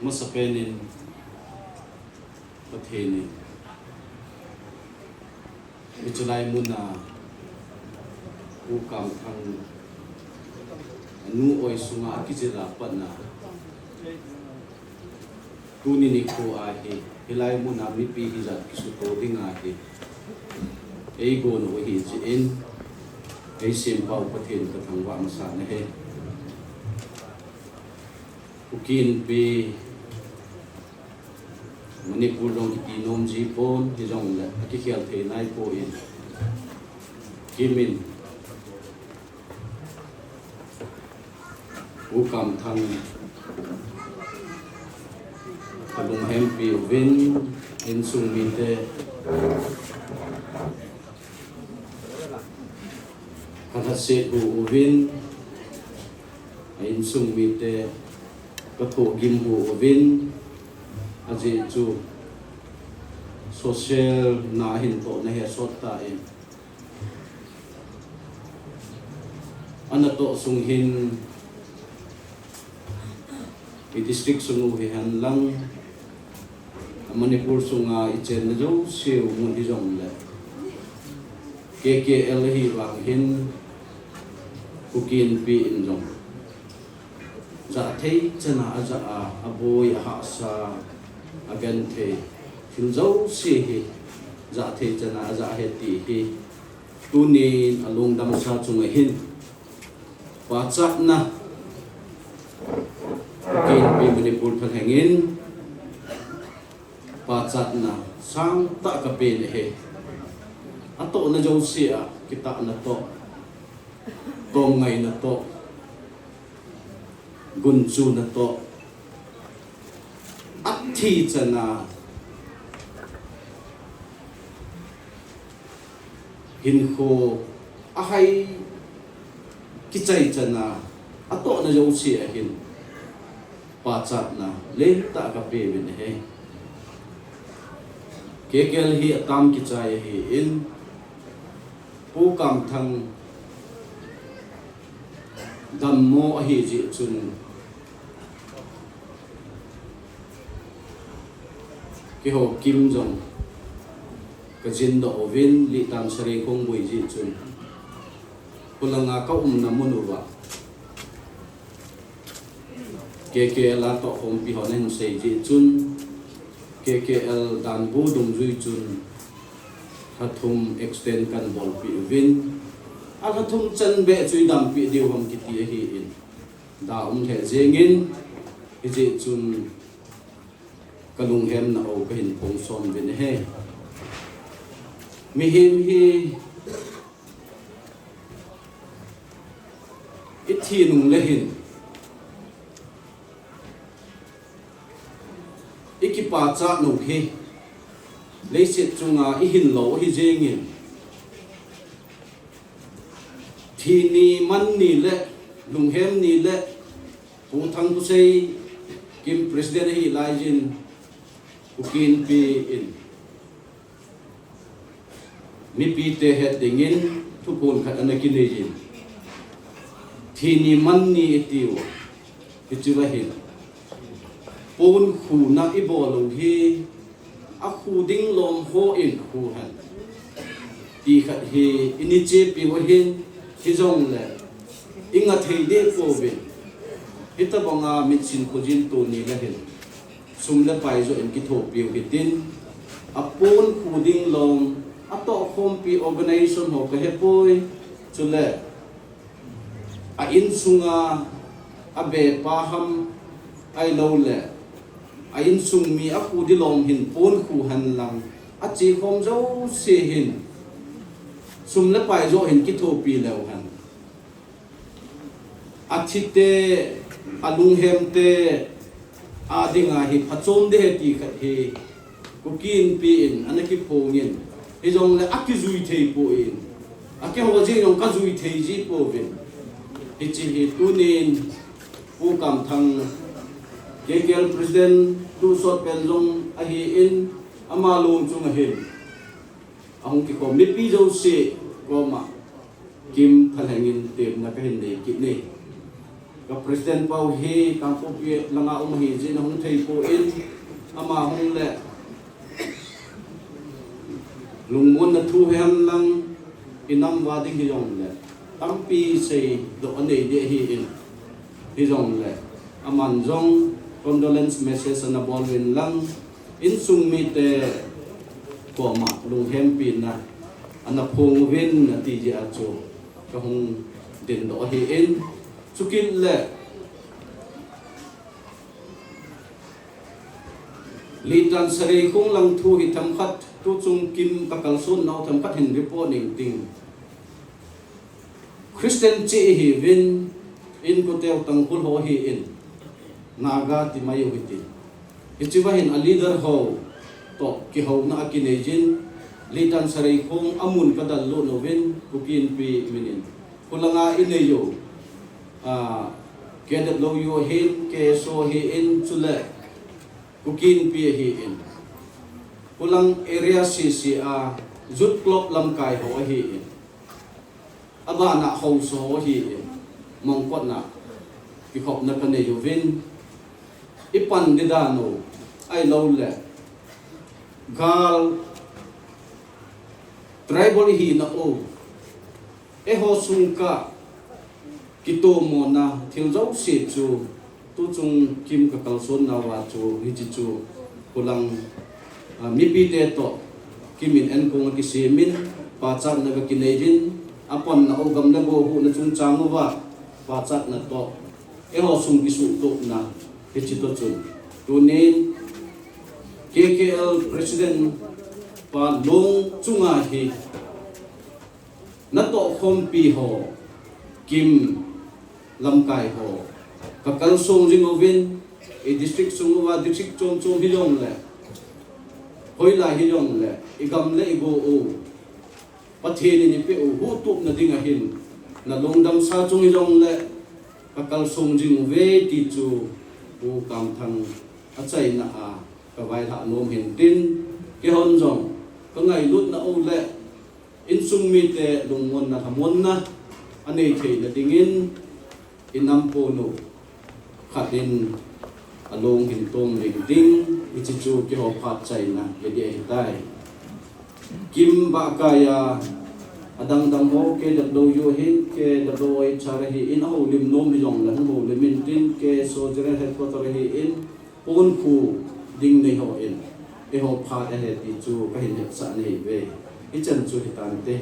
masapenin patheni ichulai muna ukam thang nu oi sunga akijila patna tuni ni ko ahi hilai muna mi pi hija kisu to dinga hi ei go no hi ji in ei sim pau pathen ka thangwa masa ne he ukin pi Manipur dong ki nom ji pon hi jong la ki khial the nai po in kimin ukam thang kalung hem pi vin in sung mi te khatha se u vin in sung mi te ka tho gim u vin aji chu social na hin to na he sot ta in anato sung hin i district sungu hi han lang Manipur sunga i chen na jo siu mun di jong le KKL hi wang hin ukin pi in jong za thei chana aja a aboy ha sa again the thil zo si hi za thei chana aja he ti hi tunin alung dam sa chunga hin pa cha na ukin pi Manipur phangin pa cha na sang ta ka pe ne he ato na jo si a kita na to tong ngai na to gun chu na to at thi chana hin kho a hai ki chai chana ato na jo si a hin pa chat na le ta ka pe ben he KKL hi atam ki chai hi in pu kam thang dam mo hi ji chun ki ho kim jong ka jin do ovin li tam sare khong bui ji chun kulanga ka na munuwa KKL to hom pi honen sei ji chun KKL dan bu dum jui chun hathum extend kan bol pi vin alathum chan be chui dam pi diu hom ki ti hi in da the jengin hi ji chun kalung hem na o ka hin pong som ben he mi him hi ithi nung le hin ikipa cha no hi leiset chunga I hin lo hi jengin thi ni man ni le lung hem ni le pu thang tu sei kim president hi lai jin ukin pi in mi pi te het dingin thu pon khat anakin ni jin thi ni man ni tiu pichuwa hin pon khu na I bo lo hi a khu ding lom ho in khu han ti khat hi ini che pi wo hin hi jong le inga thei de ko bin ita bonga mitsin ko jin to ni la hin sum la pai zo en ki tho piu hitin apon khu ding lom ato khom pi organization ho ka he poi chule a in sunga abe pa ham ai lo le a in sung mi a khu di lom hin pon khu han lam a chi khom zo se hin sum la pai zo hin ki tho pi lew han athite alung hem te adinga hi phachom de ti khat he kukin pi in anaki phongin he jong le akizui thei po in ake ho je jong ka zui thei ji po vin hi chi hi tunin pu kam thang KKL president tu sot pen jong a hi in ama lom chung a hin ahong ki ko mi pi jo se ko ma kim thalangin tem na ka hin nei ki nei ka president pau hi kampo pi langa hi jin hong thei po in ama hong le lungmun na thu hem lang inam wa ding hi yong le tampi sei do ane de hi in hi yong le aman jong condolence message na bolwin lang in sung mi te ko ma lung hem pin na ana phung win na ti ji acho ka hong din do hi in chukil le litan sari kung lang thu hi tham khat tu chung kim ka kalsun nau tham khat hin report ning ting Christian chi hi win in ko teo tang kul ho hi in naga ti mayo hiti ichiwa hin a leader ho to ki ho na akinejin litan sarai kong amun kadal lo novin kukin pi minin kulanga ineyo kedat lo yo hin ke so hi in chule kukin pi hi in kulang area CCA zut klop lam kai ho hi in aba na ho so hi in mongkot na ki khop na kaneyo vin ipan didano ay lo le gal tribal hi na o ho sungka kito mo na thiljaw si chu tu chung kim ka kalson na wa chu hi chu kulang mi pi te to kimin en kong ki semin pa chat na ka kinejin apon na o gam na bo hu na chung chang wa pa chat na to ho sung ki su to na hi chi to chu tunin KKL president pa long chunga hi na to khom pi ho kim lam kai ho ka kal song jing ovin e district sungwa district chom chom hi long le hoila hi long le igam le go o patheni ni pe o hu tup na dinga hin na longdam sa chung hi long le ka kal song jing ve ti chu u kam thang achai na a ka vai tha nom hin tin ke hon jong ka ngai lut na o le in sung mi te lungmon na thamon na anei thei na dingin inam po no khatin along hin tom ring ding ichi chu ki ho phat chai na ye de dai kim ba kaya adang dang ho ke da do yo hin ke da do ai chara hi in ho lim nom yong la ho lim min tin ke so jere he ko to hi in pon khu ding nei ho in e ho phat he ti chu ka hin sa nei ve i chan chu hi tan te